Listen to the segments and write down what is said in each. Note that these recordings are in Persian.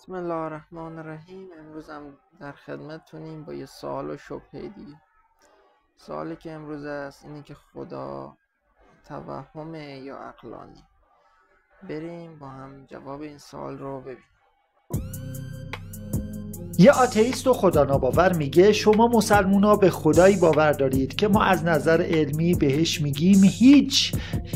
بسم الله الرحمن الرحیم. امروز هم در خدمتتونیم با یه سوال و شبهه دیگه. سوالی که امروز است اینه که خدا توهمه یا عقلانی؟ بریم با هم جواب این سوال رو ببینیم. یه آتئیست و خدا ناباور میگه شما مسلمونا به خدایی باور دارید که ما از نظر علمی بهش میگیم هیچ،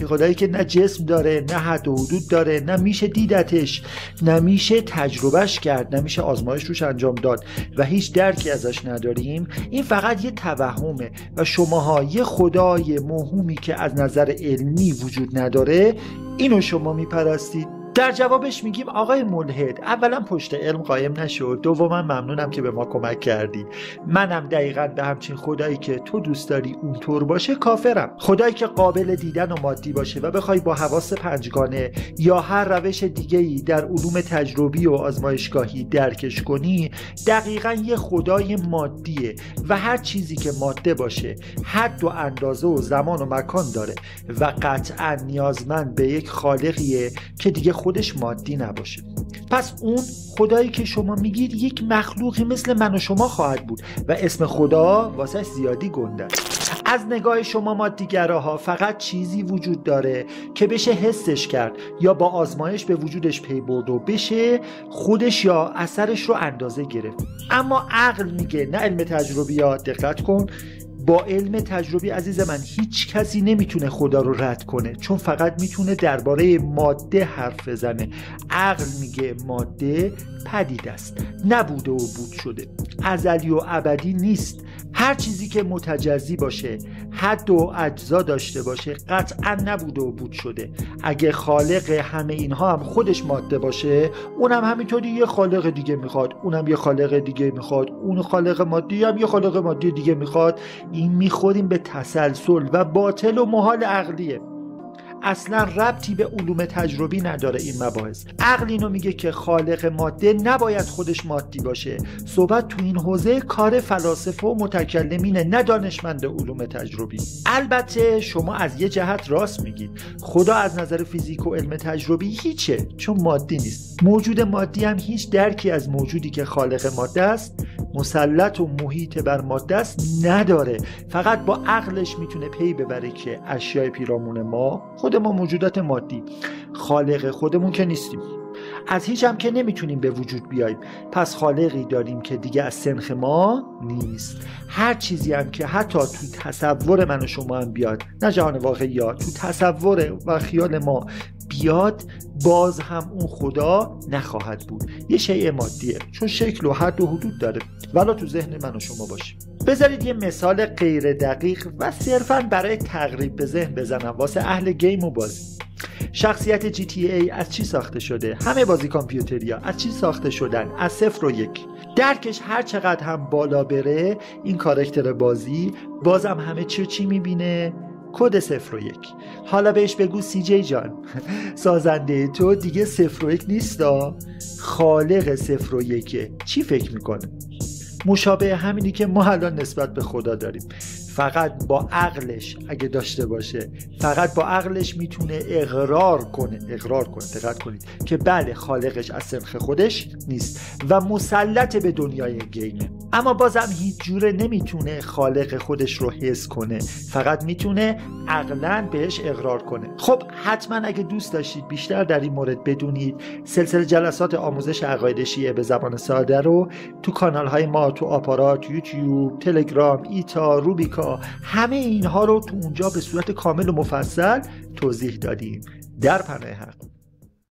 خدایی که نه جسم داره، نه حد و حدود داره، نه میشه دیدتش، نه میشه تجربهش کرد، نه میشه آزمایش روش انجام داد و هیچ درکی ازش نداریم. این فقط یه توهمه و شماها یه خدای موهومی که از نظر علمی وجود نداره اینو شما میپرستید. در جوابش میگیم آقای ملحد، اولا پشت علم قایم نشد، دوما ممنونم که به ما کمک کردی. منم دقیقاً به همچین خدایی که تو دوست داری اونطور باشه کافرم. خدایی که قابل دیدن و مادی باشه و بخوای با حواس پنجگانه یا هر روش دیگه‌ای در علوم تجربی و آزمایشگاهی درکش کنی، دقیقاً یه خدای مادیه و هر چیزی که ماده باشه حد و اندازه و زمان و مکان داره و قطعاً نیازمند به یک خالقیه که دیگه خودش مادی نباشه. پس اون خدایی که شما میگید یک مخلوقی مثل من و شما خواهد بود و اسم خدا واسه زیادی گنده. از نگاه شما مادیگراها فقط چیزی وجود داره که بشه حسش کرد یا با آزمایش به وجودش پی برد و بشه خودش یا اثرش رو اندازه گرفت. اما عقل میگه، نه علم تجربی ها، دقت کن، با علم تجربی عزیز من هیچ کسی نمیتونه خدا رو رد کنه، چون فقط میتونه درباره ماده حرف بزنه. عقل میگه ماده پدید است، نبوده و بود شده، ازلی و ابدی نیست. هر چیزی که متجزی باشه، حد و اجزا داشته باشه، قطعا نبوده و بود شده. اگه خالق همه اینها هم خودش ماده باشه، اونم همینطوری یه خالق دیگه میخواد، اونم یه خالق دیگه میخواد، اون خالق مادی هم یه خالق مادی دیگه میخواد. این میخوریم به تسلسل و باطل و محال عقلیه. اصلا ربطی به علوم تجربی نداره این مباحث. عقل اینو میگه که خالق ماده نباید خودش مادی باشه. صحبت تو این حوزه کار فلاسفه و متکلمینه، نه دانشمند علوم تجربی. البته شما از یه جهت راست میگید، خدا از نظر فیزیک و علم تجربی هیچه، چون مادی نیست. موجود مادی هم هیچ درکی از موجودی که خالق ماده است، مسلط و محیط بر ماده است نداره. فقط با عقلش میتونه پی ببره که اشیاء پیرامون ما، خود ما موجودات مادی، خالق خودمون که نیستیم، از هیچ هم که نمیتونیم به وجود بیاییم. پس خالقی داریم که دیگه از سنخ ما نیست. هر چیزی هم که حتی تو تصور من و شما هم بیاد، نه جهان واقعیات، تو تصور و خیال ما بیاد، باز هم اون خدا نخواهد بود. یه شیء مادیه، چون شکل و حد و حدود داره، ولی تو ذهن من و شما باشه. بذارید یه مثال غیر دقیق و صرفاً برای تقریب به ذهن بزنم واسه اهل گیم و بازی. شخصیت GTA از چی ساخته شده؟ همه بازی کامپیوتریا از چی ساخته شدن؟ از 0 و 1. درکش هر چقدر هم بالا بره این کاراکتر بازی، بازم همه چی میبینه؟ کد 0 و 1. حالا بهش بگو CJ جان سازنده تو دیگه 0 و 1 نیستا، خالق 0 و 1. چی فکر میکنه؟ مشابه همینی که ما الان نسبت به خدا داریم. فقط با عقلش اگه داشته باشه، فقط با عقلش میتونه اقرار کنه، دقت کنید، که بله خالقش از سنخ خودش نیست و مسلط به دنیای گیمه. اما بازم هیچ جوره نمیتونه خالق خودش رو حس کنه، فقط میتونه عقلاً بهش اقرار کنه. خب حتما اگه دوست داشتید بیشتر در این مورد بدونید، سلسله جلسات آموزش عقاید شیعه به زبان ساده رو تو کانال های ما، تو آپارات، یوتیوب، تلگرام، ایتا، روبیکا، همه اینها رو تو اونجا به صورت کامل و مفصل توضیح دادیم. در پناه حق.